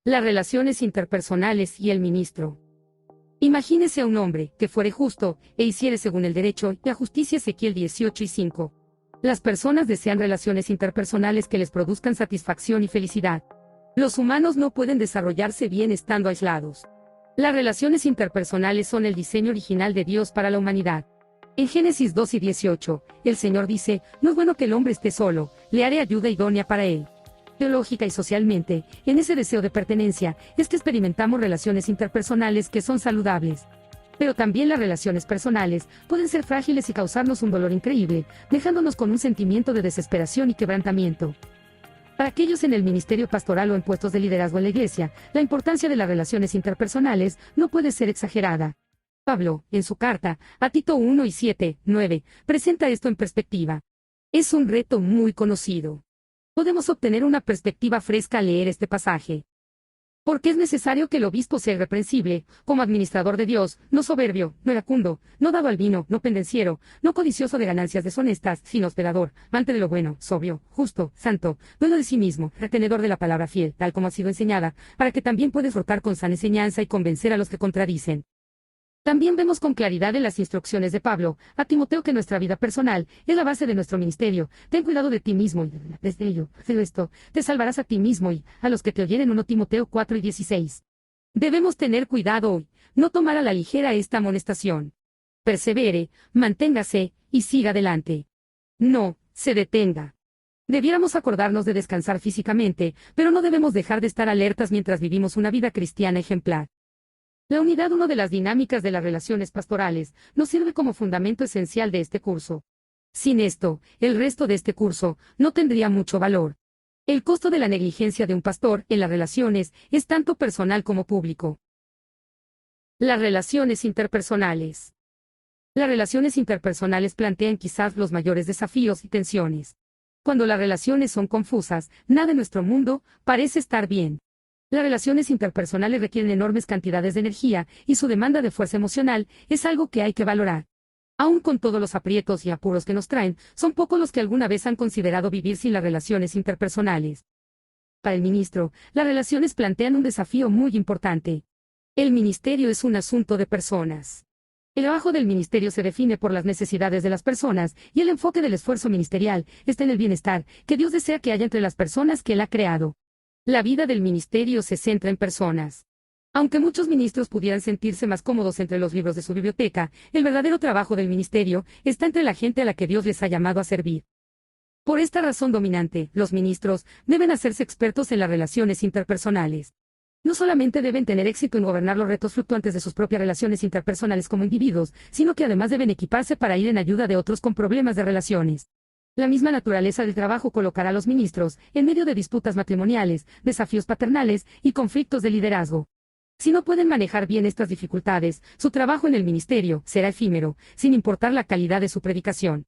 Las relaciones interpersonales y el ministro. Imagínese a un hombre que fuere justo e hiciere según el derecho y la justicia. Ezequiel 18:5. Las personas desean relaciones interpersonales que les produzcan satisfacción y felicidad. Los humanos no pueden desarrollarse bien estando aislados. Las relaciones interpersonales son el diseño original de Dios para la humanidad. En Génesis 2:18, el Señor dice: no es bueno que el hombre esté solo, le haré ayuda idónea para él. Teológica y socialmente, en ese deseo de pertenencia, es que experimentamos relaciones interpersonales que son saludables. Pero también las relaciones personales pueden ser frágiles y causarnos un dolor increíble, dejándonos con un sentimiento de desesperación y quebrantamiento. Para aquellos en el ministerio pastoral o en puestos de liderazgo en la iglesia, la importancia de las relaciones interpersonales no puede ser exagerada. Pablo, en su carta, a Tito 1:7-9, presenta esto en perspectiva. Es un reto muy conocido. Podemos obtener una perspectiva fresca al leer este pasaje. Porque es necesario que el obispo sea irreprensible, como administrador de Dios, no soberbio, no iracundo, no dado al vino, no pendenciero, no codicioso de ganancias deshonestas, sino hospedador, amante de lo bueno, sobrio, justo, santo, dueño de sí mismo, retenedor de la palabra fiel, tal como ha sido enseñada, para que también puedes rotar con sana enseñanza y convencer a los que contradicen. También vemos con claridad en las instrucciones de Pablo a Timoteo que nuestra vida personal es la base de nuestro ministerio. Ten cuidado de ti mismo y desde ello, pero esto, te salvarás a ti mismo y a los que te oyeren. 1 Timoteo 4:16. Debemos tener cuidado hoy, no tomar a la ligera esta amonestación. Persevere, manténgase y siga adelante. No se detenga. Debiéramos acordarnos de descansar físicamente, pero no debemos dejar de estar alertas mientras vivimos una vida cristiana ejemplar. La unidad, una de las dinámicas de las relaciones pastorales, nos sirve como fundamento esencial de este curso. Sin esto, el resto de este curso no tendría mucho valor. El costo de la negligencia de un pastor en las relaciones es tanto personal como público. Las relaciones interpersonales. Las relaciones interpersonales plantean quizás los mayores desafíos y tensiones. Cuando las relaciones son confusas, nada en nuestro mundo parece estar bien. Las relaciones interpersonales requieren enormes cantidades de energía, y su demanda de fuerza emocional es algo que hay que valorar. Aun con todos los aprietos y apuros que nos traen, son pocos los que alguna vez han considerado vivir sin las relaciones interpersonales. Para el ministro, las relaciones plantean un desafío muy importante. El ministerio es un asunto de personas. El trabajo del ministerio se define por las necesidades de las personas, y el enfoque del esfuerzo ministerial está en el bienestar que Dios desea que haya entre las personas que Él ha creado. La vida del ministerio se centra en personas. Aunque muchos ministros pudieran sentirse más cómodos entre los libros de su biblioteca, el verdadero trabajo del ministerio está entre la gente a la que Dios les ha llamado a servir. Por esta razón dominante, los ministros deben hacerse expertos en las relaciones interpersonales. No solamente deben tener éxito en gobernar los retos fluctuantes de sus propias relaciones interpersonales como individuos, sino que además deben equiparse para ir en ayuda de otros con problemas de relaciones. La misma naturaleza del trabajo colocará a los ministros en medio de disputas matrimoniales, desafíos paternales y conflictos de liderazgo. Si no pueden manejar bien estas dificultades, su trabajo en el ministerio será efímero, sin importar la calidad de su predicación.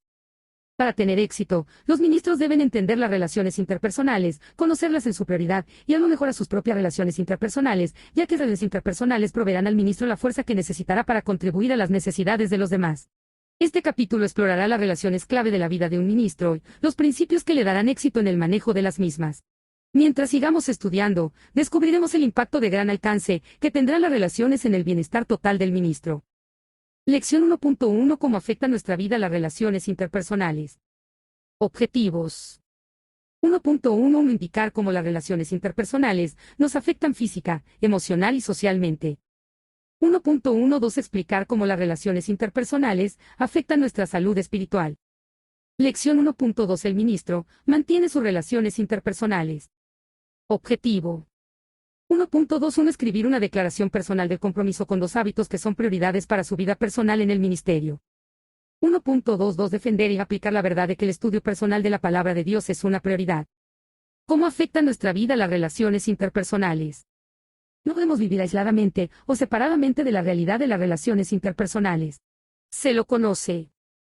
Para tener éxito, los ministros deben entender las relaciones interpersonales, conocerlas en su prioridad y a lo mejor a sus propias relaciones interpersonales, ya que las relaciones interpersonales proveerán al ministro la fuerza que necesitará para contribuir a las necesidades de los demás. Este capítulo explorará las relaciones clave de la vida de un ministro y los principios que le darán éxito en el manejo de las mismas. Mientras sigamos estudiando, descubriremos el impacto de gran alcance que tendrán las relaciones en el bienestar total del ministro. Lección 1.1. ¿Cómo afecta nuestra vida las relaciones interpersonales? Objetivos. 1.1. Indicar cómo las relaciones interpersonales nos afectan física, emocional y socialmente. 1.12. Explicar cómo las relaciones interpersonales afectan nuestra salud espiritual. Lección 1.2. El ministro mantiene sus relaciones interpersonales. Objetivo. 1.21. Escribir una declaración personal de compromiso con 2 hábitos que son prioridades para su vida personal en el ministerio. 1.22. Defender y aplicar la verdad de que el estudio personal de la palabra de Dios es una prioridad. ¿Cómo afecta nuestra vida las relaciones interpersonales? No podemos vivir aisladamente o separadamente de la realidad de las relaciones interpersonales. Se lo conoce.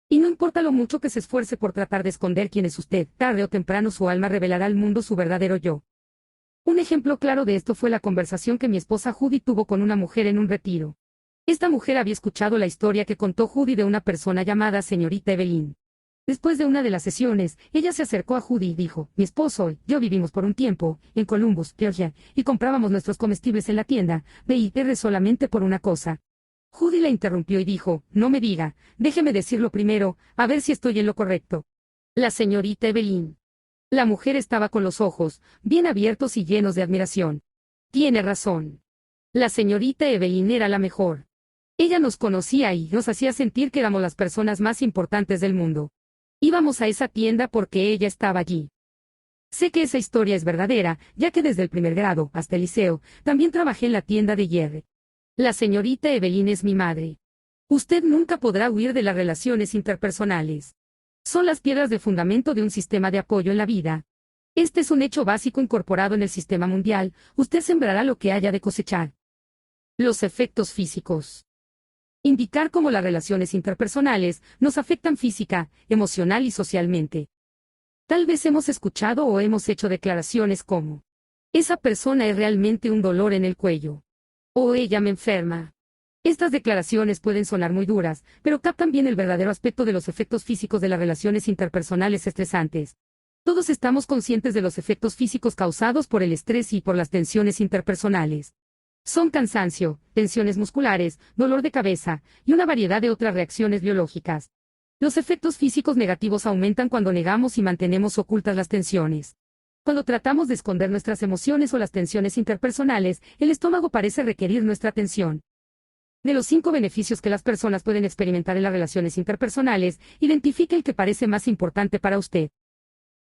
Y no importa lo mucho que se esfuerce por tratar de esconder quién es usted, tarde o temprano su alma revelará al mundo su verdadero yo. Un ejemplo claro de esto fue la conversación que mi esposa Judy tuvo con una mujer en un retiro. Esta mujer había escuchado la historia que contó Judy de una persona llamada señorita Evelyn. Después de una de las sesiones, ella se acercó a Judy y dijo, mi esposo y yo vivimos por un tiempo, en Columbus, Georgia, y comprábamos nuestros comestibles en la tienda, B&R solamente por una cosa. Judy la interrumpió y dijo, no me diga, déjeme decirlo primero, a ver si estoy en lo correcto. La señorita Evelyn. La mujer estaba con los ojos, bien abiertos y llenos de admiración. Tiene razón. La señorita Evelyn era la mejor. Ella nos conocía y nos hacía sentir que éramos las personas más importantes del mundo. Íbamos a esa tienda porque ella estaba allí. Sé que esa historia es verdadera, ya que desde el primer grado hasta el liceo, también trabajé en la tienda de Jerry. La señorita Evelyn es mi madre. Usted nunca podrá huir de las relaciones interpersonales. Son las piedras de fundamento de un sistema de apoyo en la vida. Este es un hecho básico incorporado en el sistema mundial, usted sembrará lo que haya de cosechar. Los efectos físicos. Indicar cómo las relaciones interpersonales nos afectan física, emocional y socialmente. Tal vez hemos escuchado o hemos hecho declaraciones como, esa persona es realmente un dolor en el cuello. O ella me enferma. Estas declaraciones pueden sonar muy duras, pero captan bien el verdadero aspecto de los efectos físicos de las relaciones interpersonales estresantes. Todos estamos conscientes de los efectos físicos causados por el estrés y por las tensiones interpersonales. Son cansancio, tensiones musculares, dolor de cabeza, y una variedad de otras reacciones biológicas. Los efectos físicos negativos aumentan cuando negamos y mantenemos ocultas las tensiones. Cuando tratamos de esconder nuestras emociones o las tensiones interpersonales, el estómago parece requerir nuestra atención. De los 5 beneficios que las personas pueden experimentar en las relaciones interpersonales, identifique el que parece más importante para usted.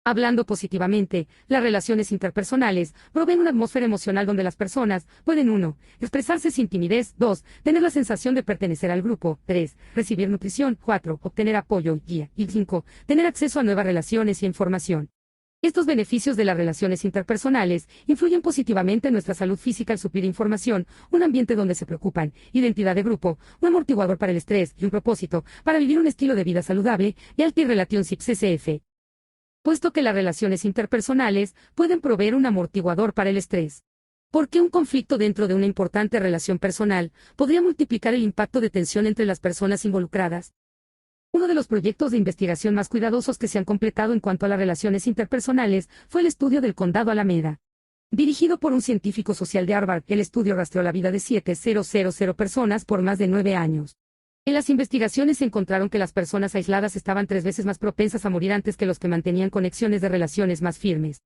Hablando positivamente, las relaciones interpersonales proveen una atmósfera emocional donde las personas pueden 1. Expresarse sin timidez, 2. Tener la sensación de pertenecer al grupo, 3. Recibir nutrición, 4. Obtener apoyo y guía, y 5. Tener acceso a nuevas relaciones y información. Estos beneficios de las relaciones interpersonales influyen positivamente en nuestra salud física al suplir información, un ambiente donde se preocupan, identidad de grupo, un amortiguador para el estrés y un propósito para vivir un estilo de vida saludable, y Healthy Relationships SF. Puesto que las relaciones interpersonales pueden proveer un amortiguador para el estrés. ¿Por qué un conflicto dentro de una importante relación personal podría multiplicar el impacto de tensión entre las personas involucradas? Uno de los proyectos de investigación más cuidadosos que se han completado en cuanto a las relaciones interpersonales fue el estudio del Condado Alameda. Dirigido por un científico social de Harvard, el estudio rastreó la vida de 7,000 personas por más de 9 años. En las investigaciones se encontraron que las personas aisladas estaban 3 veces más propensas a morir antes que los que mantenían conexiones de relaciones más firmes.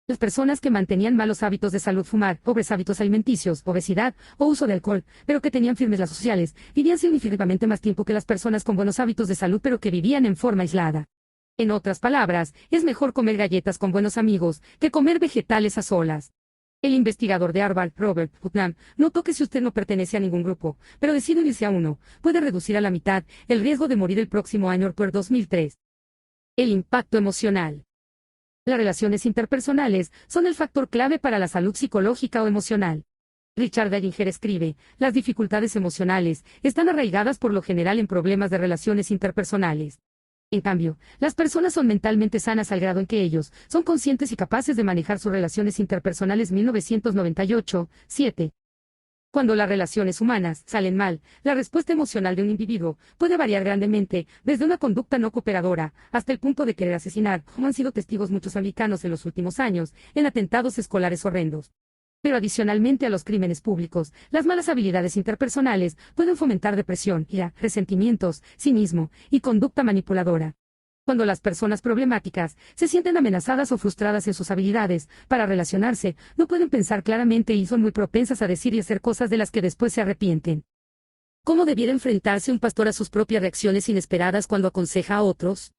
Las personas que mantenían malos hábitos de salud, fumar, pobres hábitos alimenticios, obesidad o uso de alcohol, pero que tenían firmes lazos sociales, vivían significativamente más tiempo que las personas con buenos hábitos de salud pero que vivían en forma aislada. En otras palabras, es mejor comer galletas con buenos amigos que comer vegetales a solas. El investigador de Harvard, Robert Putnam, notó que si usted no pertenece a ningún grupo, pero decide unirse a uno, puede reducir a la mitad el riesgo de morir el próximo año por 2003. El impacto emocional. Las relaciones interpersonales son el factor clave para la salud psicológica o emocional. Richard Dallinger escribe, las dificultades emocionales están arraigadas por lo general en problemas de relaciones interpersonales. En cambio, las personas son mentalmente sanas al grado en que ellos son conscientes y capaces de manejar sus relaciones interpersonales. 1998, 7. Cuando las relaciones humanas salen mal, la respuesta emocional de un individuo puede variar grandemente, desde una conducta no cooperadora hasta el punto de querer asesinar, como han sido testigos muchos americanos en los últimos años, en atentados escolares horrendos. Pero adicionalmente a los crímenes públicos, las malas habilidades interpersonales pueden fomentar depresión, ira, resentimientos, cinismo y conducta manipuladora. Cuando las personas problemáticas se sienten amenazadas o frustradas en sus habilidades para relacionarse, no pueden pensar claramente y son muy propensas a decir y hacer cosas de las que después se arrepienten. ¿Cómo debiera enfrentarse un pastor a sus propias reacciones inesperadas cuando aconseja a otros?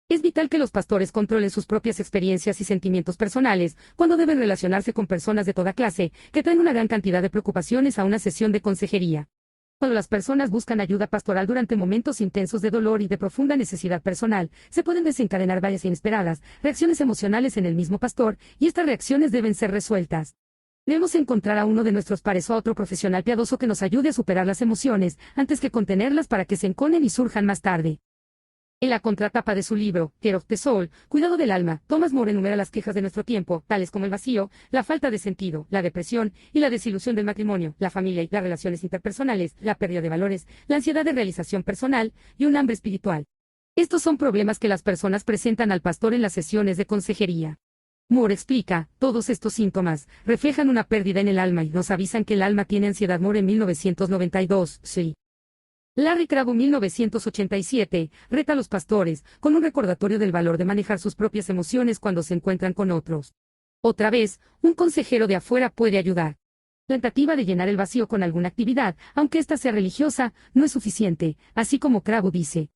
Es vital que los pastores controlen sus propias experiencias y sentimientos personales cuando deben relacionarse con personas de toda clase, que traen una gran cantidad de preocupaciones a una sesión de consejería. Cuando las personas buscan ayuda pastoral durante momentos intensos de dolor y de profunda necesidad personal, se pueden desencadenar varias inesperadas reacciones emocionales en el mismo pastor, y estas reacciones deben ser resueltas. Debemos encontrar a uno de nuestros pares o a otro profesional piadoso que nos ayude a superar las emociones, antes que contenerlas para que se enconen y surjan más tarde. En la contratapa de su libro, Care of the Soul, Cuidado del Alma, Thomas More enumera las quejas de nuestro tiempo, tales como el vacío, la falta de sentido, la depresión y la desilusión del matrimonio, la familia y las relaciones interpersonales, la pérdida de valores, la ansiedad de realización personal y un hambre espiritual. Estos son problemas que las personas presentan al pastor en las sesiones de consejería. Moore explica, todos estos síntomas reflejan una pérdida en el alma y nos avisan que el alma tiene ansiedad. Moore en 1992, sí. Larry Crabb 1987, reta a los pastores, con un recordatorio del valor de manejar sus propias emociones cuando se encuentran con otros. Otra vez, un consejero de afuera puede ayudar. La tentativa de llenar el vacío con alguna actividad, aunque ésta sea religiosa, no es suficiente, así como Crabb dice.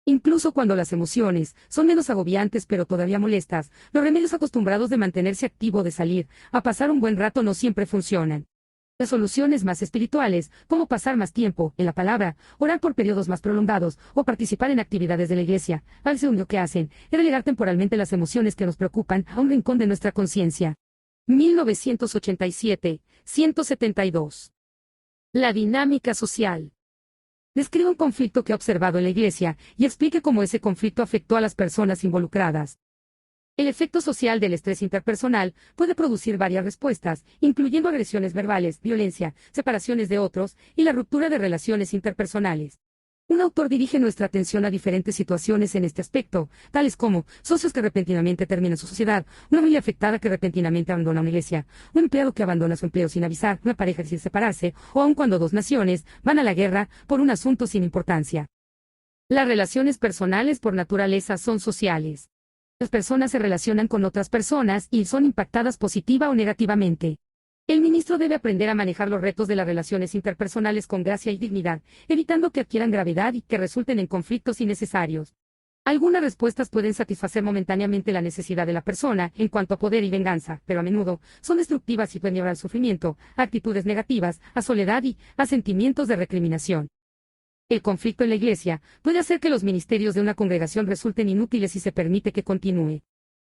Incluso cuando las emociones son menos agobiantes pero todavía molestas, los remedios acostumbrados de mantenerse activo o de salir a pasar un buen rato no siempre funcionan. Las soluciones más espirituales, como pasar más tiempo en la palabra, orar por periodos más prolongados o participar en actividades de la iglesia, al segundo que hacen, es relegar temporalmente las emociones que nos preocupan a un rincón de nuestra conciencia. 1987, 172. La dinámica social. Describe un conflicto que ha observado en la iglesia y explique cómo ese conflicto afectó a las personas involucradas. El efecto social del estrés interpersonal puede producir varias respuestas, incluyendo agresiones verbales, violencia, separaciones de otros y la ruptura de relaciones interpersonales. Un autor dirige nuestra atención a diferentes situaciones en este aspecto, tales como socios que repentinamente terminan su sociedad, una familia afectada que repentinamente abandona una iglesia, un empleado que abandona su empleo sin avisar, una pareja sin separarse, o aun cuando dos naciones van a la guerra por un asunto sin importancia. Las relaciones personales por naturaleza son sociales. Las personas se relacionan con otras personas y son impactadas positiva o negativamente. El ministro debe aprender a manejar los retos de las relaciones interpersonales con gracia y dignidad, evitando que adquieran gravedad y que resulten en conflictos innecesarios. Algunas respuestas pueden satisfacer momentáneamente la necesidad de la persona en cuanto a poder y venganza, pero a menudo son destructivas y pueden llevar al sufrimiento, a actitudes negativas, a soledad y a sentimientos de recriminación. El conflicto en la iglesia puede hacer que los ministerios de una congregación resulten inútiles si se permite que continúe.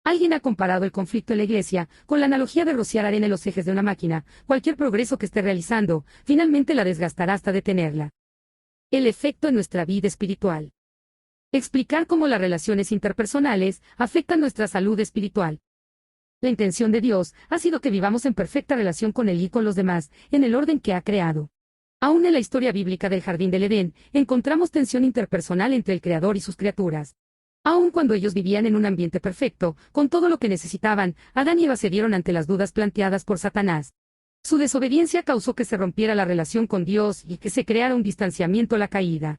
Alguien ha comparado el conflicto en la iglesia con la analogía de rociar arena en los ejes de una máquina. Cualquier progreso que esté realizando, finalmente la desgastará hasta detenerla. El efecto en nuestra vida espiritual. Explicar cómo las relaciones interpersonales afectan nuestra salud espiritual. La intención de Dios ha sido que vivamos en perfecta relación con Él y con los demás, en el orden que ha creado. Aún en la historia bíblica del Jardín del Edén, encontramos tensión interpersonal entre el Creador y sus criaturas. Aun cuando ellos vivían en un ambiente perfecto, con todo lo que necesitaban, Adán y Eva se vieron ante las dudas planteadas por Satanás. Su desobediencia causó que se rompiera la relación con Dios y que se creara un distanciamiento a la caída.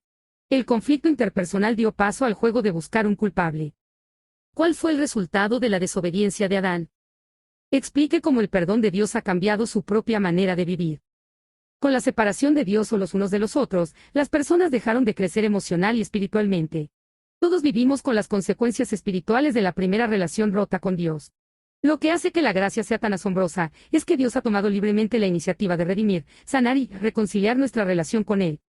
El conflicto interpersonal dio paso al juego de buscar un culpable. ¿Cuál fue el resultado de la desobediencia de Adán? Explique cómo el perdón de Dios ha cambiado su propia manera de vivir. Con la separación de Dios o los unos de los otros, las personas dejaron de crecer emocional y espiritualmente. Todos vivimos con las consecuencias espirituales de la primera relación rota con Dios. Lo que hace que la gracia sea tan asombrosa es que Dios ha tomado libremente la iniciativa de redimir, sanar y reconciliar nuestra relación con Él.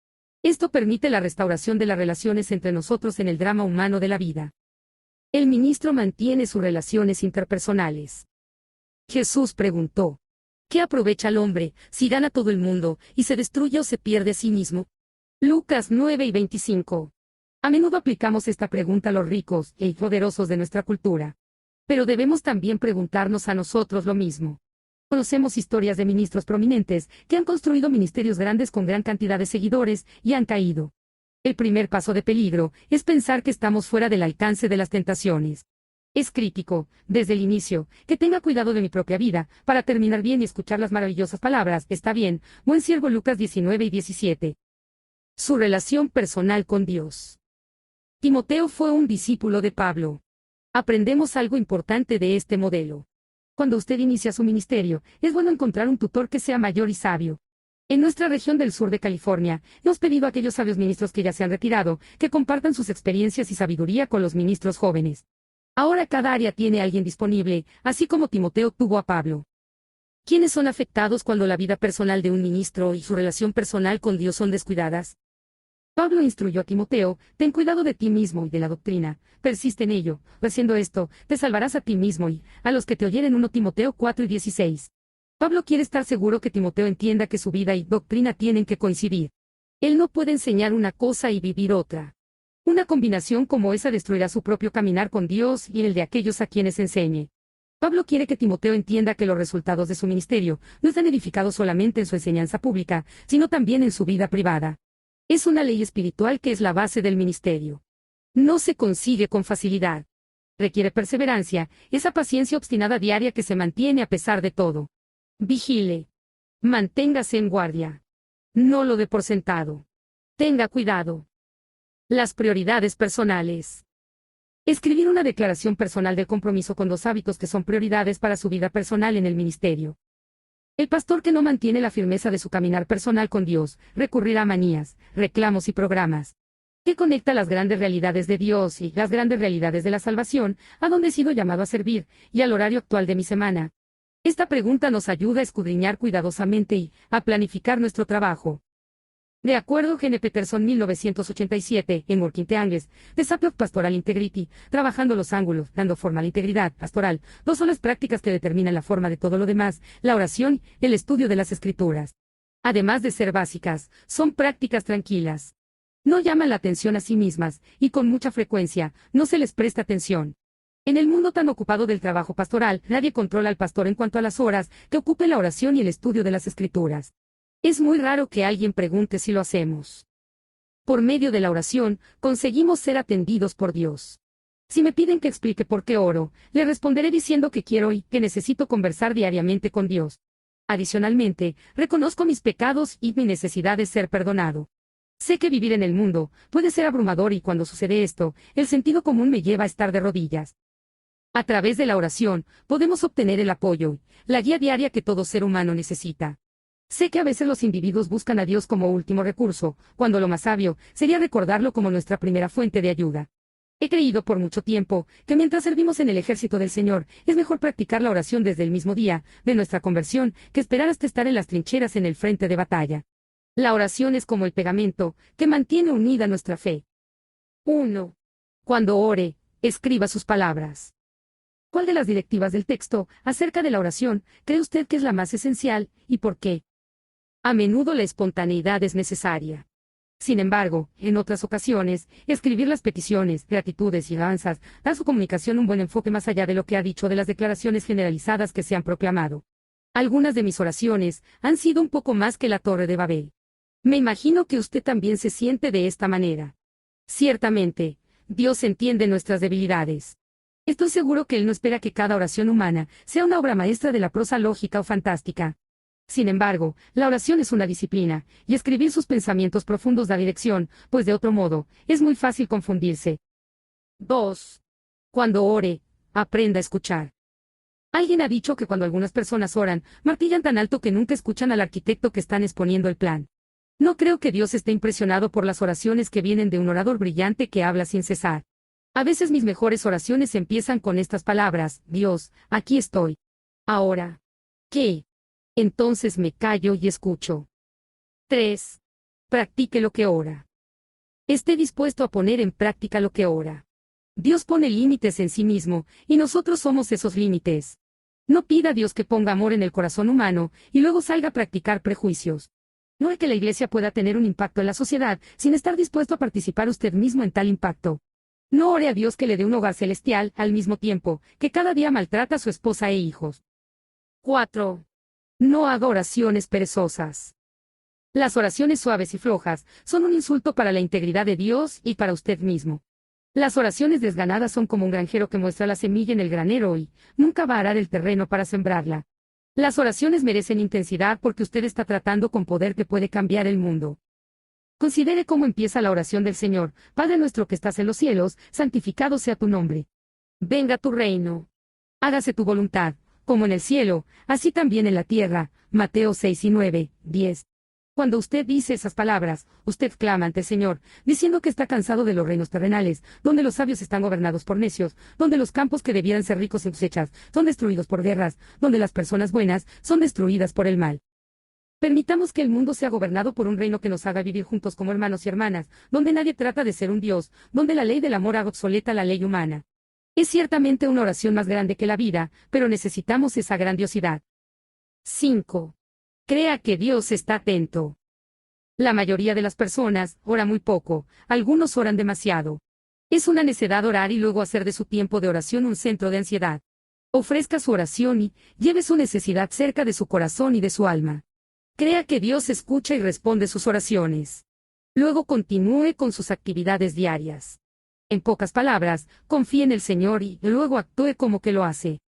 Esto permite la restauración de las relaciones entre nosotros en el drama humano de la vida. El ministro mantiene sus relaciones interpersonales. Jesús preguntó: ¿qué aprovecha al hombre si gana todo el mundo y se destruye o se pierde a sí mismo? Lucas 9:25. A menudo aplicamos esta pregunta a los ricos y poderosos de nuestra cultura. Pero debemos también preguntarnos a nosotros lo mismo. Conocemos historias de ministros prominentes que han construido ministerios grandes con gran cantidad de seguidores y han caído. El primer paso de peligro es pensar que estamos fuera del alcance de las tentaciones. Es crítico, desde el inicio, que tenga cuidado de mi propia vida, para terminar bien y escuchar las maravillosas palabras, está bien, buen siervo. Lucas 19:17. Su relación personal con Dios. Timoteo fue un discípulo de Pablo. Aprendemos algo importante de este modelo. Cuando usted inicia su ministerio, es bueno encontrar un tutor que sea mayor y sabio. En nuestra región del sur de California, hemos pedido a aquellos sabios ministros que ya se han retirado, que compartan sus experiencias y sabiduría con los ministros jóvenes. Ahora cada área tiene a alguien disponible, así como Timoteo tuvo a Pablo. ¿Quiénes son afectados cuando la vida personal de un ministro y su relación personal con Dios son descuidadas? Pablo instruyó a Timoteo: ten cuidado de ti mismo y de la doctrina, persiste en ello, haciendo esto, te salvarás a ti mismo y a los que te oyeren. 1 Timoteo 4:16. Pablo quiere estar seguro que Timoteo entienda que su vida y doctrina tienen que coincidir. Él no puede enseñar una cosa y vivir otra. Una combinación como esa destruirá su propio caminar con Dios y el de aquellos a quienes enseñe. Pablo quiere que Timoteo entienda que los resultados de su ministerio no están edificados solamente en su enseñanza pública, sino también en su vida privada. Es una ley espiritual que es la base del ministerio. No se consigue con facilidad. Requiere perseverancia, esa paciencia obstinada diaria que se mantiene a pesar de todo. Vigile. Manténgase en guardia. No lo dé por sentado. Tenga cuidado. Las prioridades personales. Escribir una declaración personal de compromiso con 2 hábitos que son prioridades para su vida personal en el ministerio. El pastor que no mantiene la firmeza de su caminar personal con Dios, recurrirá a manías, reclamos y programas. Que conecta las grandes realidades de Dios y las grandes realidades de la salvación, a donde he sido llamado a servir, y al horario actual de mi semana. Esta pregunta nos ayuda a escudriñar cuidadosamente y a planificar nuestro trabajo. De acuerdo Gene Peterson 1987, en Working the Angles, The Shape of Pastoral Integrity, trabajando los ángulos, dando forma a la integridad pastoral, 2 son las prácticas que determinan la forma de todo lo demás, la oración, el estudio de las Escrituras. Además de ser básicas, son prácticas tranquilas. No llaman la atención a sí mismas, y con mucha frecuencia, no se les presta atención. En el mundo tan ocupado del trabajo pastoral, nadie controla al pastor en cuanto a las horas que ocupe la oración y el estudio de las Escrituras. Es muy raro que alguien pregunte si lo hacemos. Por medio de la oración, conseguimos ser atendidos por Dios. Si me piden que explique por qué oro, le responderé diciendo que quiero y que necesito conversar diariamente con Dios. Adicionalmente, reconozco mis pecados y mi necesidad de ser perdonado. Sé que vivir en el mundo puede ser abrumador y cuando sucede esto, el sentido común me lleva a estar de rodillas. A través de la oración, podemos obtener el apoyo, la guía diaria que todo ser humano necesita. Sé que a veces los individuos buscan a Dios como último recurso, cuando lo más sabio sería recordarlo como nuestra primera fuente de ayuda. He creído por mucho tiempo que mientras servimos en el ejército del Señor, es mejor practicar la oración desde el mismo día de nuestra conversión que esperar hasta estar en las trincheras en el frente de batalla. La oración es como el pegamento que mantiene unida nuestra fe. 1. Cuando ore, escriba sus palabras. ¿Cuál de las directivas del texto acerca de la oración cree usted que es la más esencial y por qué? A menudo la espontaneidad es necesaria. Sin embargo, en otras ocasiones, escribir las peticiones, gratitudes y alabanzas da a su comunicación un buen enfoque más allá de lo que ha dicho de las declaraciones generalizadas que se han proclamado. Algunas de mis oraciones han sido un poco más que la Torre de Babel. Me imagino que usted también se siente de esta manera. Ciertamente, Dios entiende nuestras debilidades. Estoy seguro que Él no espera que cada oración humana sea una obra maestra de la prosa lógica o fantástica. Sin embargo, la oración es una disciplina, y escribir sus pensamientos profundos da dirección, pues de otro modo, es muy fácil confundirse. 2. Cuando ore, aprenda a escuchar. Alguien ha dicho que cuando algunas personas oran, martillan tan alto que nunca escuchan al arquitecto que están exponiendo el plan. No creo que Dios esté impresionado por las oraciones que vienen de un orador brillante que habla sin cesar. A veces mis mejores oraciones empiezan con estas palabras: Dios, aquí estoy. Ahora. ¿Qué? Entonces me callo y escucho. 3. Practique lo que ora. Esté dispuesto a poner en práctica lo que ora. Dios pone límites en sí mismo, y nosotros somos esos límites. No pida a Dios que ponga amor en el corazón humano, y luego salga a practicar prejuicios. No es que la iglesia pueda tener un impacto en la sociedad, sin estar dispuesto a participar usted mismo en tal impacto. No ore a Dios que le dé un hogar celestial, al mismo tiempo que cada día maltrata a su esposa e hijos. 4. No haga oraciones perezosas. Las oraciones suaves y flojas son un insulto para la integridad de Dios y para usted mismo. Las oraciones desganadas son como un granjero que muestra la semilla en el granero y nunca va a arar el terreno para sembrarla. Las oraciones merecen intensidad porque usted está tratando con poder que puede cambiar el mundo. Considere cómo empieza la oración del Señor: Padre nuestro que estás en los cielos, santificado sea tu nombre. Venga tu reino. Hágase tu voluntad, como en el cielo, así también en la tierra. Mateo 6 y 9, 10. Cuando usted dice esas palabras, usted clama ante el Señor, diciendo que está cansado de los reinos terrenales, donde los sabios están gobernados por necios, donde los campos que debieran ser ricos en cosechas son destruidos por guerras, donde las personas buenas son destruidas por el mal. Permitamos que el mundo sea gobernado por un reino que nos haga vivir juntos como hermanos y hermanas, donde nadie trata de ser un Dios, donde la ley del amor haga obsoleta la ley humana. Es ciertamente una oración más grande que la vida, pero necesitamos esa grandiosidad. 5. Crea que Dios está atento. La mayoría de las personas ora muy poco, algunos oran demasiado. Es una necedad orar y luego hacer de su tiempo de oración un centro de ansiedad. Ofrezca su oración y lleve su necesidad cerca de su corazón y de su alma. Crea que Dios escucha y responde sus oraciones. Luego continúe con sus actividades diarias. En pocas palabras, confíe en el Señor y luego actúe como que lo hace.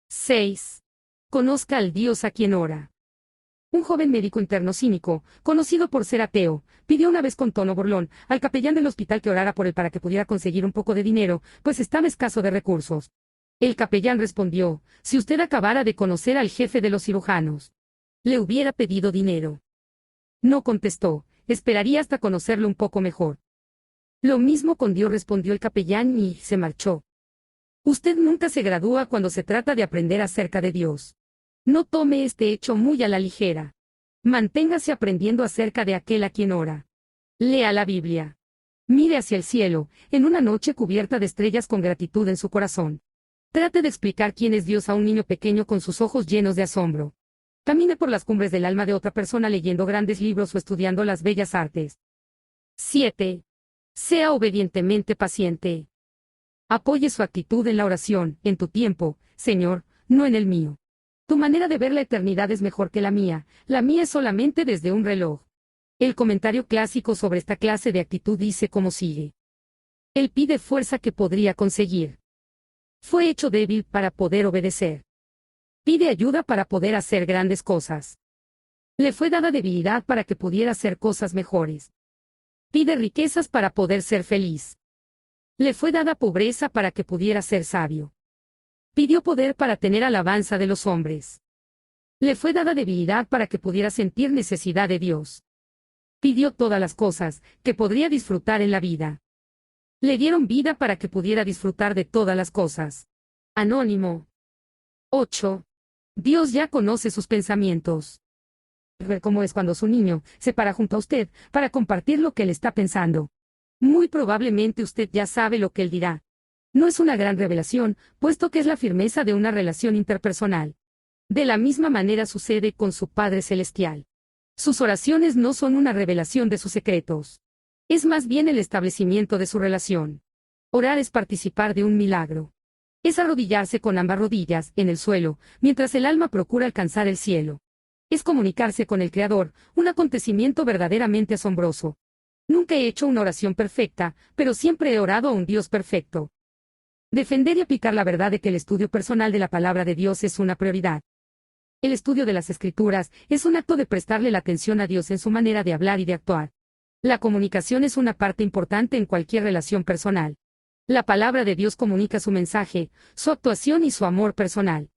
6. Conozca al Dios a quien ora. Un joven médico interno cínico, conocido por ser ateo, pidió una vez con tono burlón al capellán del hospital que orara por él para que pudiera conseguir un poco de dinero, pues estaba escaso de recursos. El capellán respondió: si usted acabara de conocer al jefe de los cirujanos, le hubiera pedido dinero. No contestó, esperaría hasta conocerlo un poco mejor. Lo mismo con Dios, respondió el capellán y se marchó. Usted nunca se gradúa cuando se trata de aprender acerca de Dios. No tome este hecho muy a la ligera. Manténgase aprendiendo acerca de aquel a quien ora. Lea la Biblia. Mire hacia el cielo, en una noche cubierta de estrellas con gratitud en su corazón. Trate de explicar quién es Dios a un niño pequeño con sus ojos llenos de asombro. Camine por las cumbres del alma de otra persona leyendo grandes libros o estudiando las bellas artes. 7. Sea obedientemente paciente. Apoye su actitud en la oración, en tu tiempo, Señor, no en el mío. Tu manera de ver la eternidad es mejor que la mía es solamente desde un reloj. El comentario clásico sobre esta clase de actitud dice como sigue. Él pide fuerza que podría conseguir. Fue hecho débil para poder obedecer. Pide ayuda para poder hacer grandes cosas. Le fue dada debilidad para que pudiera hacer cosas mejores. Pide riquezas para poder ser feliz. Le fue dada pobreza para que pudiera ser sabio. Pidió poder para tener alabanza de los hombres. Le fue dada debilidad para que pudiera sentir necesidad de Dios. Pidió todas las cosas que podría disfrutar en la vida. Le dieron vida para que pudiera disfrutar de todas las cosas. Anónimo. 8. Dios ya conoce sus pensamientos. Ver cómo es cuando su niño se para junto a usted para compartir lo que él está pensando. Muy probablemente usted ya sabe lo que él dirá. No es una gran revelación, puesto que es la firmeza de una relación interpersonal. De la misma manera sucede con su Padre Celestial. Sus oraciones no son una revelación de sus secretos. Es más bien el establecimiento de su relación. Orar es participar de un milagro. Es arrodillarse con ambas rodillas en el suelo, mientras el alma procura alcanzar el cielo. Es comunicarse con el Creador, un acontecimiento verdaderamente asombroso. Nunca he hecho una oración perfecta, pero siempre he orado a un Dios perfecto. Defender y aplicar la verdad de que el estudio personal de la palabra de Dios es una prioridad. El estudio de las Escrituras es un acto de prestarle la atención a Dios en su manera de hablar y de actuar. La comunicación es una parte importante en cualquier relación personal. La palabra de Dios comunica su mensaje, su actuación y su amor personal.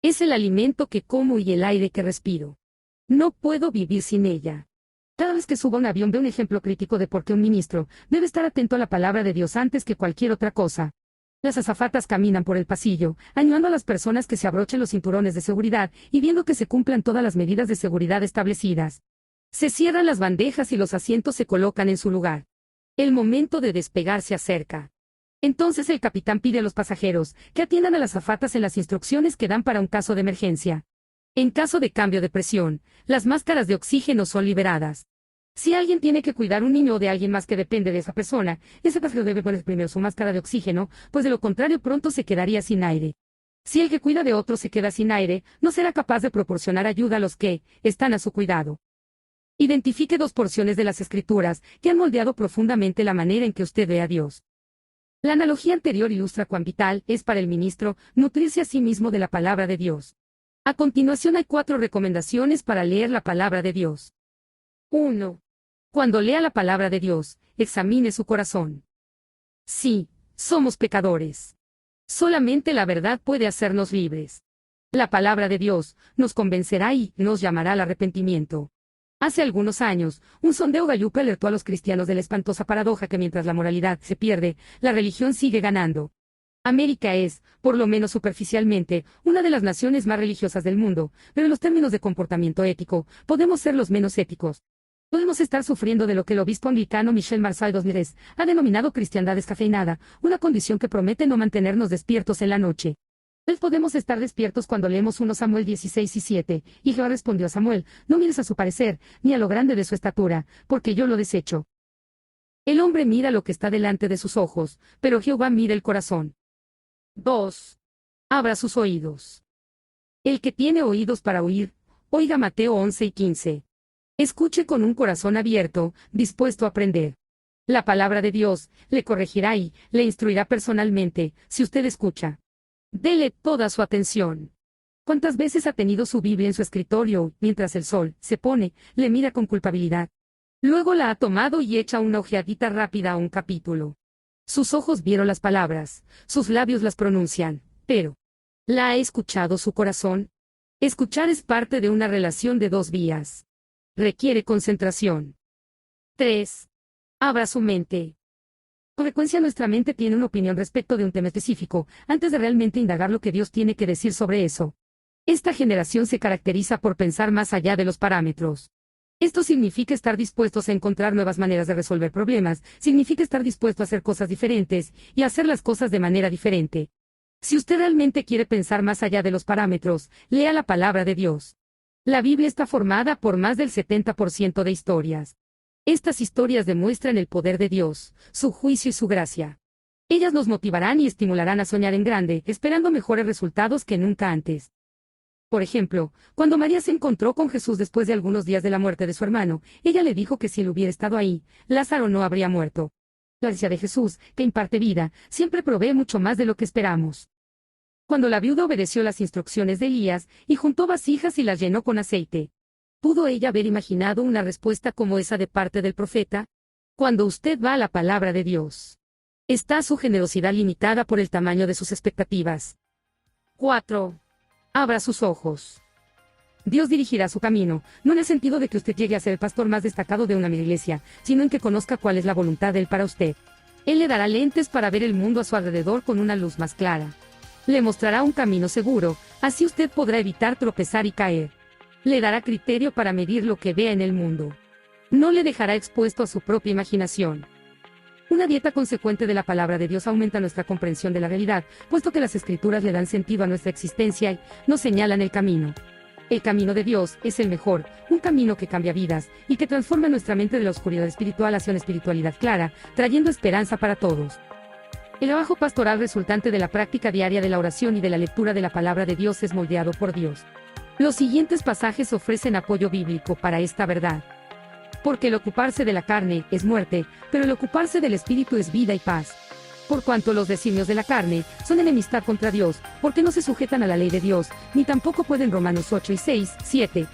Es el alimento que como y el aire que respiro. No puedo vivir sin ella. Cada vez que subo a un avión veo un ejemplo crítico de por qué un ministro debe estar atento a la palabra de Dios antes que cualquier otra cosa. Las azafatas caminan por el pasillo, animando a las personas que se abrochen los cinturones de seguridad y viendo que se cumplan todas las medidas de seguridad establecidas. Se cierran las bandejas y los asientos se colocan en su lugar. El momento de despegar se acerca. Entonces el capitán pide a los pasajeros que atiendan a las azafatas en las instrucciones que dan para un caso de emergencia. En caso de cambio de presión, las máscaras de oxígeno son liberadas. Si alguien tiene que cuidar un niño o de alguien más que depende de esa persona, ese pasajero debe poner primero su máscara de oxígeno, pues de lo contrario pronto se quedaría sin aire. Si el que cuida de otro se queda sin aire, no será capaz de proporcionar ayuda a los que están a su cuidado. Identifique dos porciones de las Escrituras que han moldeado profundamente la manera en que usted ve a Dios. La analogía anterior ilustra cuán vital es para el ministro nutrirse a sí mismo de la palabra de Dios. A continuación hay 4 recomendaciones para leer la palabra de Dios. 1. Cuando lea la palabra de Dios, examine su corazón. Sí, somos pecadores. Solamente la verdad puede hacernos libres. La palabra de Dios nos convencerá y nos llamará al arrepentimiento. Hace algunos años, un sondeo Gallup alertó a los cristianos de la espantosa paradoja que mientras la moralidad se pierde, la religión sigue ganando. América es, por lo menos superficialmente, una de las naciones más religiosas del mundo, pero en los términos de comportamiento ético, podemos ser los menos éticos. Podemos estar sufriendo de lo que el obispo anglicano Michel Marçal 2010 ha denominado cristiandad descafeinada, una condición que promete no mantenernos despiertos en la noche. Podemos estar despiertos cuando leemos 1 Samuel 16 y 7, y Jehová respondió a Samuel: no mires a su parecer, ni a lo grande de su estatura, porque yo lo desecho. El hombre mira lo que está delante de sus ojos, pero Jehová mira el corazón. 2. Abra sus oídos. El que tiene oídos para oír, oiga Mateo 11 y 15. Escuche con un corazón abierto, dispuesto a aprender. La palabra de Dios le corregirá y le instruirá personalmente, si usted escucha. Dele toda su atención. ¿Cuántas veces ha tenido su Biblia en su escritorio, mientras el sol se pone, le mira con culpabilidad? Luego la ha tomado y echa una ojeadita rápida a un capítulo. Sus ojos vieron las palabras, sus labios las pronuncian, pero ¿la ha escuchado su corazón? Escuchar es parte de una relación de dos vías. Requiere concentración. 3. Abra su mente. Con frecuencia nuestra mente tiene una opinión respecto de un tema específico, antes de realmente indagar lo que Dios tiene que decir sobre eso. Esta generación se caracteriza por pensar más allá de los parámetros. Esto significa estar dispuestos a encontrar nuevas maneras de resolver problemas, significa estar dispuesto a hacer cosas diferentes, y hacer las cosas de manera diferente. Si usted realmente quiere pensar más allá de los parámetros, lea la palabra de Dios. La Biblia está formada por más del 70% de historias. Estas historias demuestran el poder de Dios, su juicio y su gracia. Ellas nos motivarán y estimularán a soñar en grande, esperando mejores resultados que nunca antes. Por ejemplo, cuando María se encontró con Jesús después de algunos días de la muerte de su hermano, ella le dijo que si él hubiera estado ahí, Lázaro no habría muerto. La gracia de Jesús, que imparte vida, siempre provee mucho más de lo que esperamos. Cuando la viuda obedeció las instrucciones de Elías, y juntó vasijas y las llenó con aceite, ¿pudo ella haber imaginado una respuesta como esa de parte del profeta? Cuando usted va a la palabra de Dios, ¿está su generosidad limitada por el tamaño de sus expectativas? 4. Abra sus ojos. Dios dirigirá su camino, no en el sentido de que usted llegue a ser el pastor más destacado de una iglesia, sino en que conozca cuál es la voluntad de Él para usted. Él le dará lentes para ver el mundo a su alrededor con una luz más clara. Le mostrará un camino seguro, así usted podrá evitar tropezar y caer. Le dará criterio para medir lo que vea en el mundo. No le dejará expuesto a su propia imaginación. Una dieta consecuente de la palabra de Dios aumenta nuestra comprensión de la realidad, puesto que las Escrituras le dan sentido a nuestra existencia y nos señalan el camino. El camino de Dios es el mejor, un camino que cambia vidas, y que transforma nuestra mente de la oscuridad espiritual hacia una espiritualidad clara, trayendo esperanza para todos. El trabajo pastoral resultante de la práctica diaria de la oración y de la lectura de la palabra de Dios es moldeado por Dios. Los siguientes pasajes ofrecen apoyo bíblico para esta verdad. Porque el ocuparse de la carne es muerte, pero el ocuparse del espíritu es vida y paz. Por cuanto los designios de la carne son enemistad contra Dios, porque no se sujetan a la ley de Dios, ni tampoco pueden. Romanos 8 y 6, 7.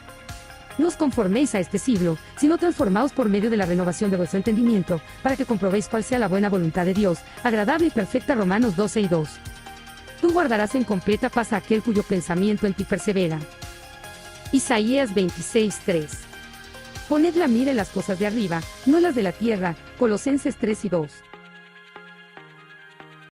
No os conforméis a este siglo, sino transformaos por medio de la renovación de vuestro entendimiento, para que comprobéis cuál sea la buena voluntad de Dios, agradable y perfecta. Romanos 12 y 2. Tú guardarás en completa paz a aquel cuyo pensamiento en ti persevera. Isaías 26, 3. Poned la mira en las cosas de arriba, no las de la tierra. Colosenses 3 y 2.